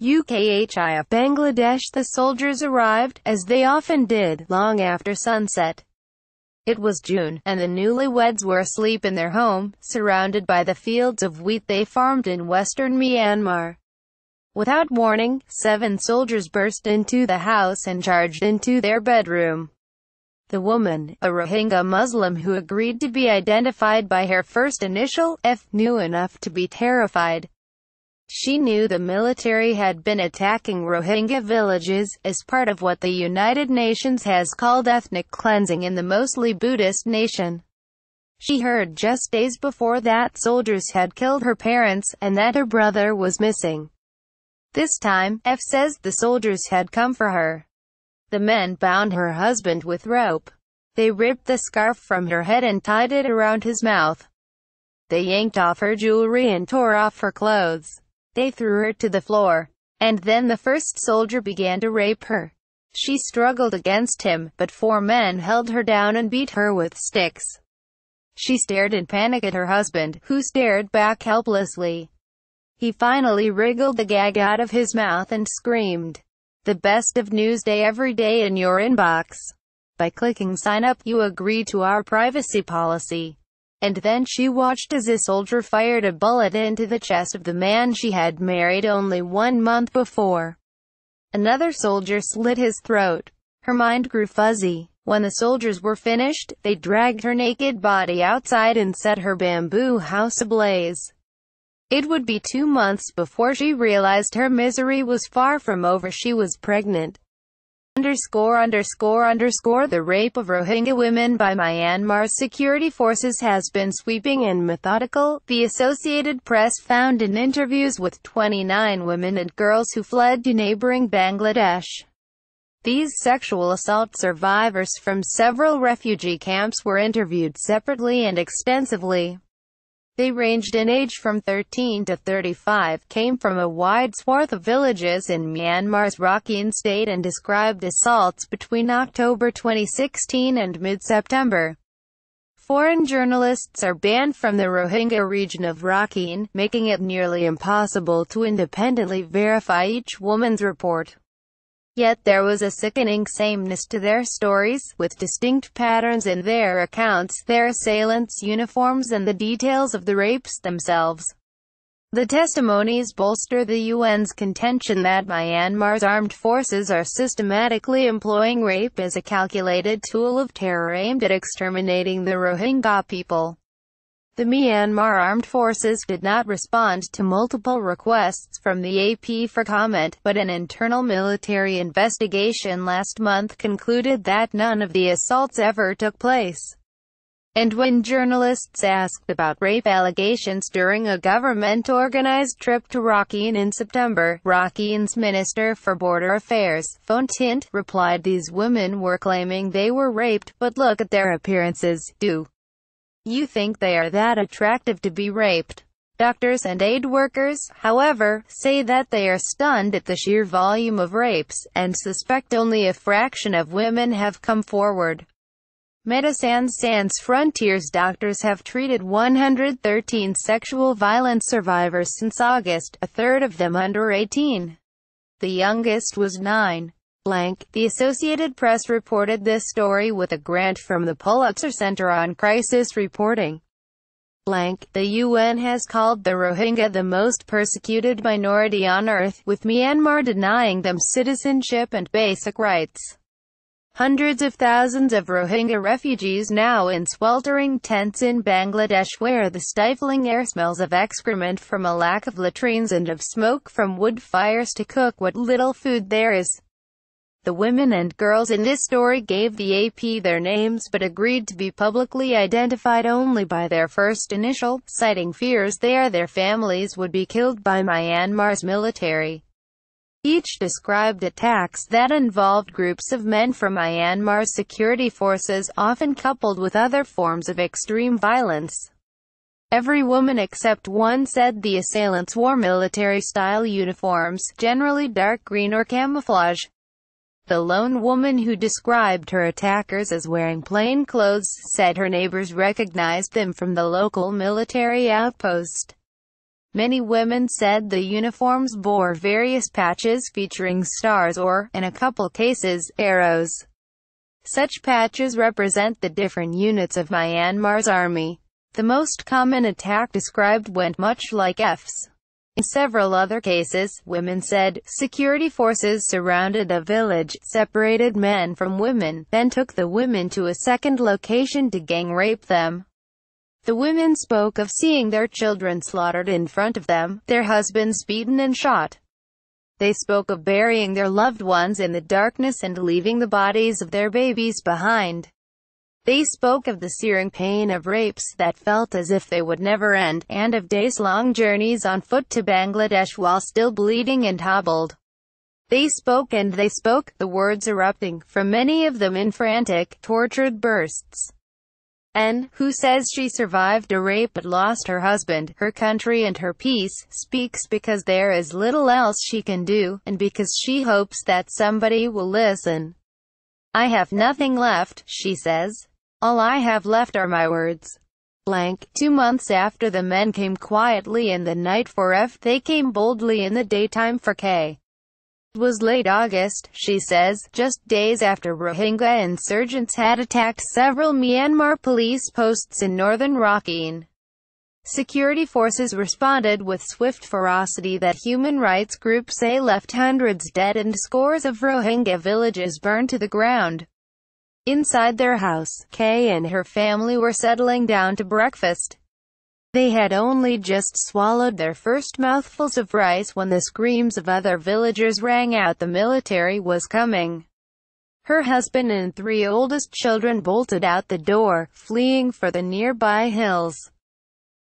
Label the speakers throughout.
Speaker 1: UKHI, Bangladesh. The soldiers arrived, as they often did, long after sunset. It was June, and the newlyweds were asleep in their home, surrounded by the fields of wheat they farmed in western Myanmar. Without warning, 7 soldiers burst into the house and charged into their bedroom. The woman, a Rohingya Muslim who agreed to be identified by her first initial, F, knew enough to be terrified. She knew the military had been attacking Rohingya villages, as part of what the United Nations has called ethnic cleansing in the mostly Buddhist nation. She heard just days before that soldiers had killed her parents, and that her brother was missing. This time, F says the soldiers had come for her. The men bound her husband with rope. They ripped the scarf from her head and tied it around his mouth. They yanked off her jewelry and tore off her clothes. They threw her to the floor. And then the first soldier began to rape her. She struggled against him, but 4 men held her down and beat her with sticks. She stared in panic at her husband, who stared back helplessly. He finally wriggled the gag out of his mouth and screamed, "The best of Newsday every day in your inbox. By clicking sign up, you agree to our privacy policy." And then she watched as a soldier fired a bullet into the chest of the man she had married only 1 month before. Another soldier slit his throat. Her mind grew fuzzy. When the soldiers were finished, they dragged her naked body outside and set her bamboo house ablaze. It would be 2 months before she realized her misery was far from over. She was pregnant. The rape of Rohingya women by Myanmar's security forces has been sweeping and methodical, the Associated Press found in interviews with 29 women and girls who fled to neighboring Bangladesh. These sexual assault survivors from several refugee camps were interviewed separately and extensively. They ranged in age from 13 to 35, came from a wide swath of villages in Myanmar's Rakhine state, and described assaults between October 2016 and mid-September. Foreign journalists are banned from the Rohingya region of Rakhine, making it nearly impossible to independently verify each woman's report. Yet there was a sickening sameness to their stories, with distinct patterns in their accounts, their assailants' uniforms and the details of the rapes themselves. The testimonies bolster the UN's contention that Myanmar's armed forces are systematically employing rape as a calculated tool of terror aimed at exterminating the Rohingya people. The Myanmar armed forces did not respond to multiple requests from the AP for comment, but an internal military investigation last month concluded that none of the assaults ever took place. And when journalists asked about rape allegations during a government-organized trip to Rakhine in September, Rakhine's Minister for Border Affairs, Phonthint, replied these women were claiming they were raped, but look at their appearances. Do you think they are that attractive to be raped? Doctors and aid workers, however, say that they are stunned at the sheer volume of rapes, and suspect only a fraction of women have come forward. Médecins Sans Frontières doctors have treated 113 sexual violence survivors since August, a third of them under 18. The youngest was 9. The Associated Press reported this story with a grant from the Pulitzer Center on Crisis Reporting. The UN has called the Rohingya the most persecuted minority on earth, with Myanmar denying them citizenship and basic rights. Hundreds of thousands of Rohingya refugees now in sweltering tents in Bangladesh, where the stifling air smells of excrement from a lack of latrines and of smoke from wood fires to cook what little food there is. The women and girls in this story gave the AP their names but agreed to be publicly identified only by their first initial, citing fears their families would be killed by Myanmar's military. Each described attacks that involved groups of men from Myanmar's security forces, often coupled with other forms of extreme violence. Every woman except one said the assailants wore military-style uniforms, generally dark green or camouflage. The lone woman who described her attackers as wearing plain clothes said her neighbors recognized them from the local military outpost. Many women said the uniforms bore various patches featuring stars or, in a couple cases, arrows. Such patches represent the different units of Myanmar's army. The most common attack described went much like F's. In several other cases, women said, security forces surrounded a village, separated men from women, then took the women to a second location to gang rape them. The women spoke of seeing their children slaughtered in front of them, their husbands beaten and shot. They spoke of burying their loved ones in the darkness and leaving the bodies of their babies behind. They spoke of the searing pain of rapes that felt as if they would never end, and of days-long journeys on foot to Bangladesh while still bleeding and hobbled. They spoke and they spoke, the words erupting from many of them in frantic, tortured bursts. N, who says she survived a rape but lost her husband, her country and her peace, speaks because there is little else she can do, and because she hopes that somebody will listen. I have nothing left, she says. All I have left are my words. 2 months after the men came quietly in the night for F, they came boldly in the daytime for K. It was late August, she says, just days after Rohingya insurgents had attacked several Myanmar police posts in northern Rakhine. Security forces responded with swift ferocity that human rights groups say left hundreds dead and scores of Rohingya villages burned to the ground. Inside their house, Kay and her family were settling down to breakfast. They had only just swallowed their first mouthfuls of rice when the screams of other villagers rang out. The military was coming. Her husband and 3 oldest children bolted out the door, fleeing for the nearby hills.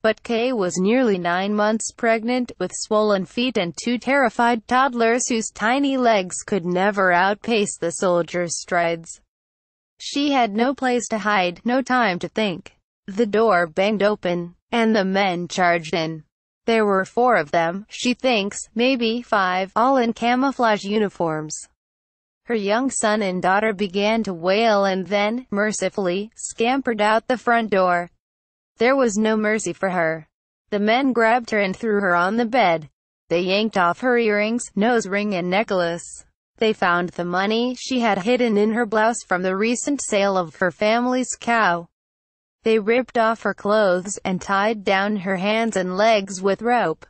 Speaker 1: But Kay was nearly 9 months pregnant, with swollen feet and 2 terrified toddlers whose tiny legs could never outpace the soldiers' strides. She had no place to hide, no time to think. The door banged open, and the men charged in. There were 4 of them, she thinks, maybe 5, all in camouflage uniforms. Her young son and daughter began to wail and then, mercifully, scampered out the front door. There was no mercy for her. The men grabbed her and threw her on the bed. They yanked off her earrings, nose ring and necklace. They found the money she had hidden in her blouse from the recent sale of her family's cow. They ripped off her clothes and tied down her hands and legs with rope.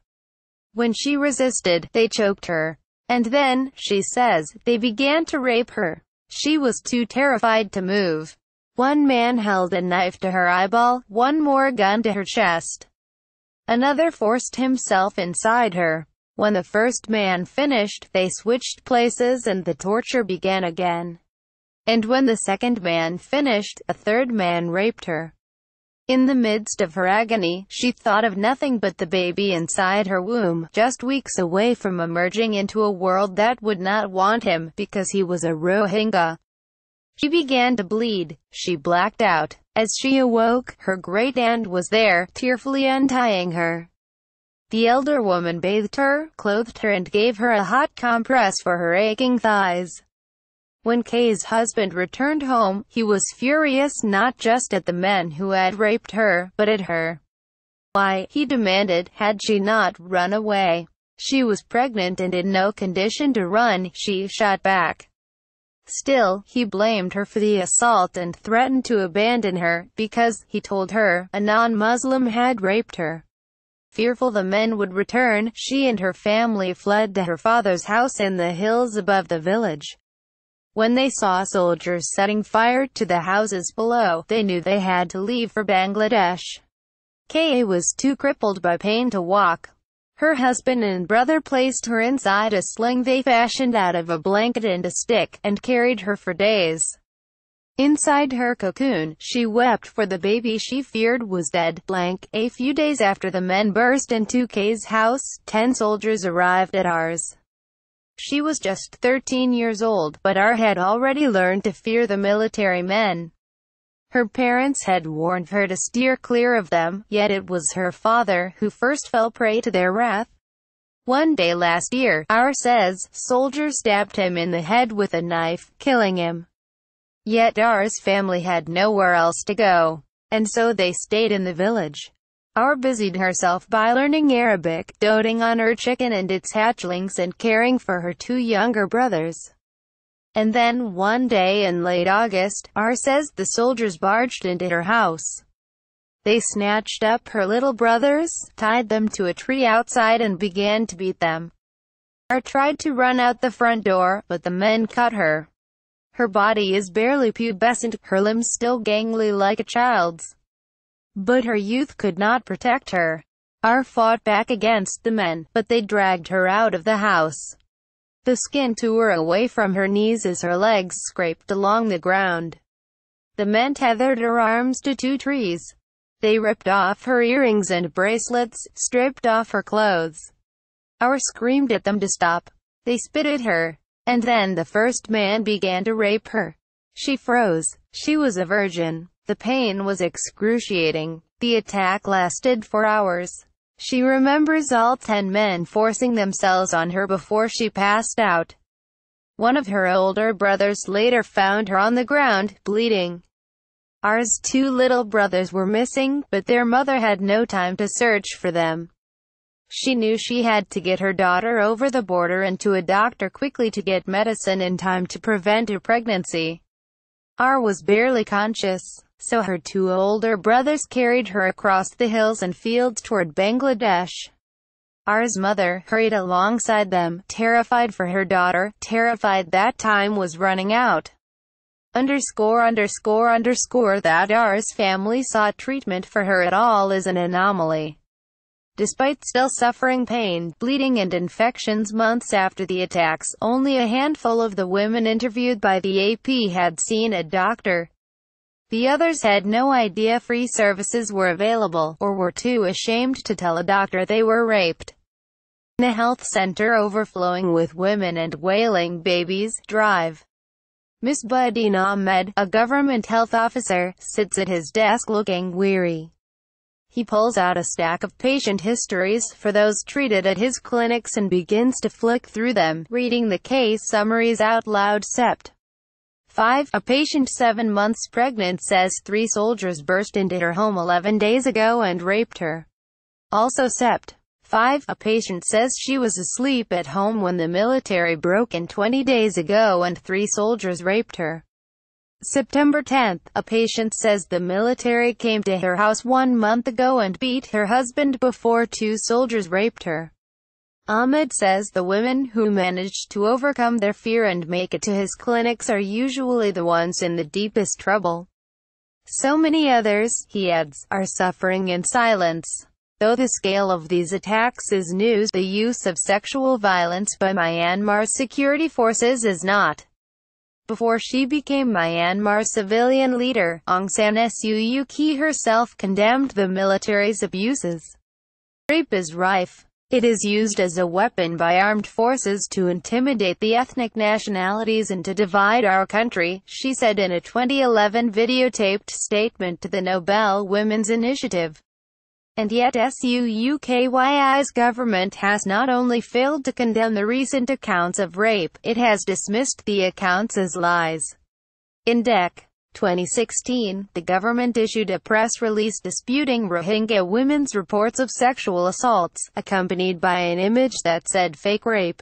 Speaker 1: When she resisted, they choked her. And then, she says, they began to rape her. She was too terrified to move. One man held a knife to her eyeball, one more a gun to her chest. Another forced himself inside her. When the first man finished, they switched places and the torture began again. And when the second man finished, a third man raped her. In the midst of her agony, she thought of nothing but the baby inside her womb, just weeks away from emerging into a world that would not want him, because he was a Rohingya. She began to bleed. She blacked out. As she awoke, her great-aunt was there, tearfully untying her. The elder woman bathed her, clothed her and gave her a hot compress for her aching thighs. When Kay's husband returned home, he was furious not just at the men who had raped her, but at her. Why, he demanded, had she not run away? She was pregnant and in no condition to run, she shot back. Still, he blamed her for the assault and threatened to abandon her, because, he told her, a non-Muslim had raped her. Fearful the men would return, she and her family fled to her father's house in the hills above the village. When they saw soldiers setting fire to the houses below, they knew they had to leave for Bangladesh. Kay was too crippled by pain to walk. Her husband and brother placed her inside a sling they fashioned out of a blanket and a stick, and carried her for days. Inside her cocoon, she wept for the baby she feared was dead. A few days after the men burst into Kay's house, 10 soldiers arrived at ours. She was just 13 years old, but R had already learned to fear the military men. Her parents had warned her to steer clear of them, yet it was her father who first fell prey to their wrath. One day last year, R says, soldiers stabbed him in the head with a knife, killing him. Yet R's family had nowhere else to go, and so they stayed in the village. R busied herself by learning Arabic, doting on her chicken and its hatchlings and caring for her 2 younger brothers. And then, one day in late August, R says the soldiers barged into her house. They snatched up her little brothers, tied them to a tree outside and began to beat them. R tried to run out the front door, but the men caught her. Her body is barely pubescent, her limbs still gangly like a child's. But her youth could not protect her. R fought back against the men, but they dragged her out of the house. The skin tore away from her knees as her legs scraped along the ground. The men tethered her arms to 2 trees. They ripped off her earrings and bracelets, stripped off her clothes. R screamed at them to stop. They spit at her. And then the first man began to rape her. She froze. She was a virgin. The pain was excruciating. The attack lasted for hours. She remembers all 10 men forcing themselves on her before she passed out. One of her older brothers later found her on the ground, bleeding. R's 2 little brothers were missing, but their mother had no time to search for them. She knew she had to get her daughter over the border and to a doctor quickly to get medicine in time to prevent her pregnancy. R was barely conscious, so her 2 older brothers carried her across the hills and fields toward Bangladesh. R's mother hurried alongside them, terrified for her daughter, terrified that time was running out. That R's family sought treatment for her at all is an anomaly. Despite still suffering pain, bleeding and infections months after the attacks, only a handful of the women interviewed by the AP had seen a doctor. The others had no idea free services were available, or were too ashamed to tell a doctor they were raped. In a health center overflowing with women and wailing babies, Drive. Misbudin Ahmed, a government health officer, sits at his desk looking weary. He pulls out a stack of patient histories for those treated at his clinics and begins to flick through them, reading the case summaries out loud. Sept. 5. A patient 7 months pregnant says 3 soldiers burst into her home 11 days ago and raped her. Also Sept. 5. A patient says she was asleep at home when the military broke in 20 days ago and 3 soldiers raped her. September 10. A patient says the military came to her house 1 month ago and beat her husband before 2 soldiers raped her. Ahmed says the women who managed to overcome their fear and make it to his clinics are usually the ones in the deepest trouble. So many others, he adds, are suffering in silence. Though the scale of these attacks is news, the use of sexual violence by Myanmar's security forces is not. Before she became Myanmar's civilian leader, Aung San Suu Kyi herself condemned the military's abuses. Rape is rife. It is used as a weapon by armed forces to intimidate the ethnic nationalities and to divide our country, she said in a 2011 videotaped statement to the Nobel Women's Initiative. And yet SUUKYI's government has not only failed to condemn the recent accounts of rape, it has dismissed the accounts as lies. In Dec. 2016, the government issued a press release disputing Rohingya women's reports of sexual assaults, accompanied by an image that said fake rape.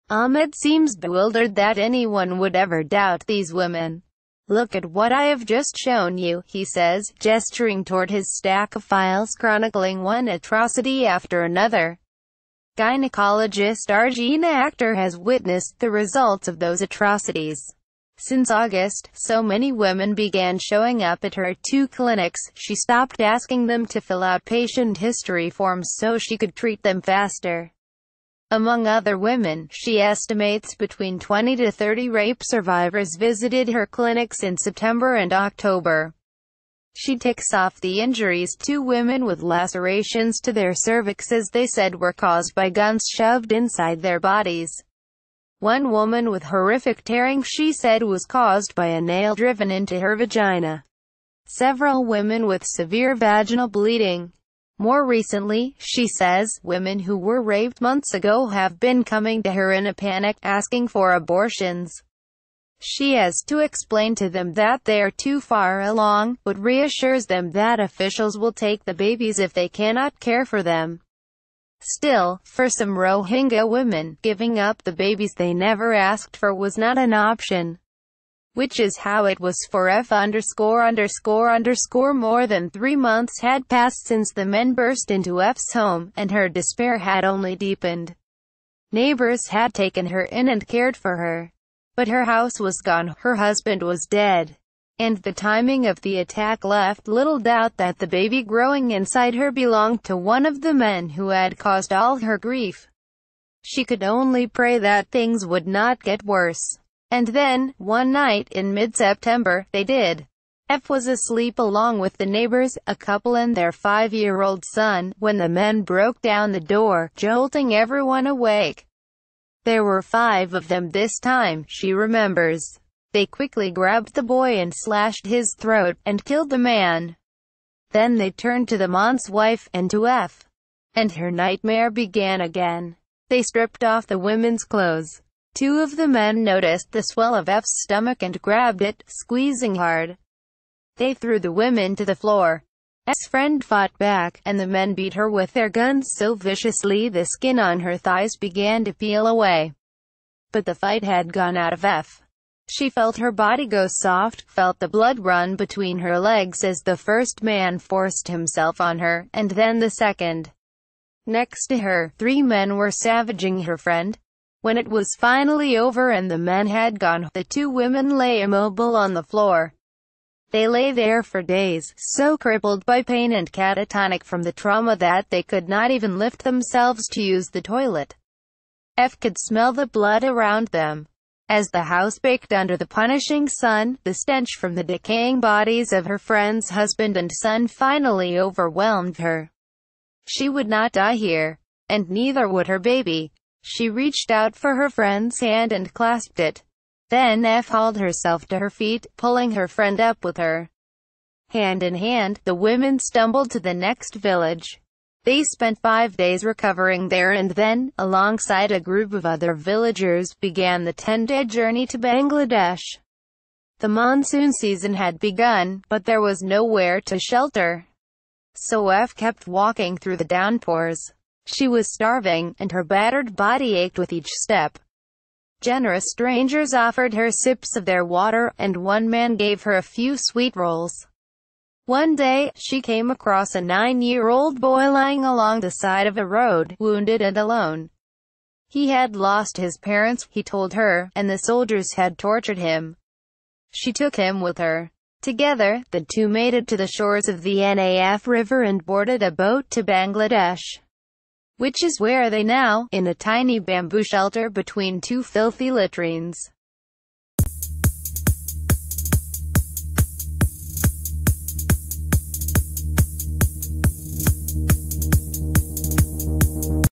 Speaker 1: Ahmed seems bewildered that anyone would ever doubt these women. Look at what I have just shown you, he says, gesturing toward his stack of files chronicling one atrocity after another. Gynecologist Arjuna Akhtar has witnessed the results of those atrocities. Since August, so many women began showing up at her 2 clinics, she stopped asking them to fill out patient history forms so she could treat them faster. Among other women, she estimates between 20 to 30 rape survivors visited her clinics in September and October. She ticks off the injuries: 2 women with lacerations to their cervixes they said were caused by guns shoved inside their bodies. 1 woman with horrific tearing she said was caused by a nail driven into her vagina. Several women with severe vaginal bleeding. More recently, she says, women who were raped months ago have been coming to her in a panic, asking for abortions. She has to explain to them that they are too far along, but reassures them that officials will take the babies if they cannot care for them. Still, for some Rohingya women, giving up the babies they never asked for was not an option. Which is how it was for F_____. More than 3 months had passed since the men burst into F's home, and her despair had only deepened. Neighbors had taken her in and cared for her. But her house was gone, her husband was dead. And the timing of the attack left little doubt that the baby growing inside her belonged to one of the men who had caused all her grief. She could only pray that things would not get worse. And then, one night in mid-September, they did. F was asleep along with the neighbors, a couple and their 5-year-old son, when the men broke down the door, jolting everyone awake. There were 5 of them this time, she remembers. They quickly grabbed the boy and slashed his throat, and killed the man. Then they turned to the man's wife, and to F. And her nightmare began again. They stripped off the women's clothes. 2 of the men noticed the swell of F's stomach and grabbed it, squeezing hard. They threw the women to the floor. F's friend fought back, and the men beat her with their guns so viciously the skin on her thighs began to peel away. But the fight had gone out of F. She felt her body go soft, felt the blood run between her legs as the first man forced himself on her, and then the second. Next to her, 3 men were savaging her friend. When it was finally over and the men had gone, the 2 women lay immobile on the floor. They lay there for days, so crippled by pain and catatonic from the trauma that they could not even lift themselves to use the toilet. F could smell the blood around them. As the house baked under the punishing sun, the stench from the decaying bodies of her friend's husband and son finally overwhelmed her. She would not die here. And neither would her baby. She reached out for her friend's hand and clasped it. Then F hauled herself to her feet, pulling her friend up with her. Hand in hand, the women stumbled to the next village. They spent 5 days recovering there and then, alongside a group of other villagers, began the 10-day journey to Bangladesh. The monsoon season had begun, but there was nowhere to shelter. So F kept walking through the downpours. She was starving, and her battered body ached with each step. Generous strangers offered her sips of their water, and one man gave her a few sweet rolls. One day, she came across a 9-year-old boy lying along the side of a road, wounded and alone. He had lost his parents, he told her, and the soldiers had tortured him. She took him with her. Together, the 2 made it to the shores of the Naf River and boarded a boat to Bangladesh. Which is where they now, in a tiny bamboo shelter between 2 filthy latrines.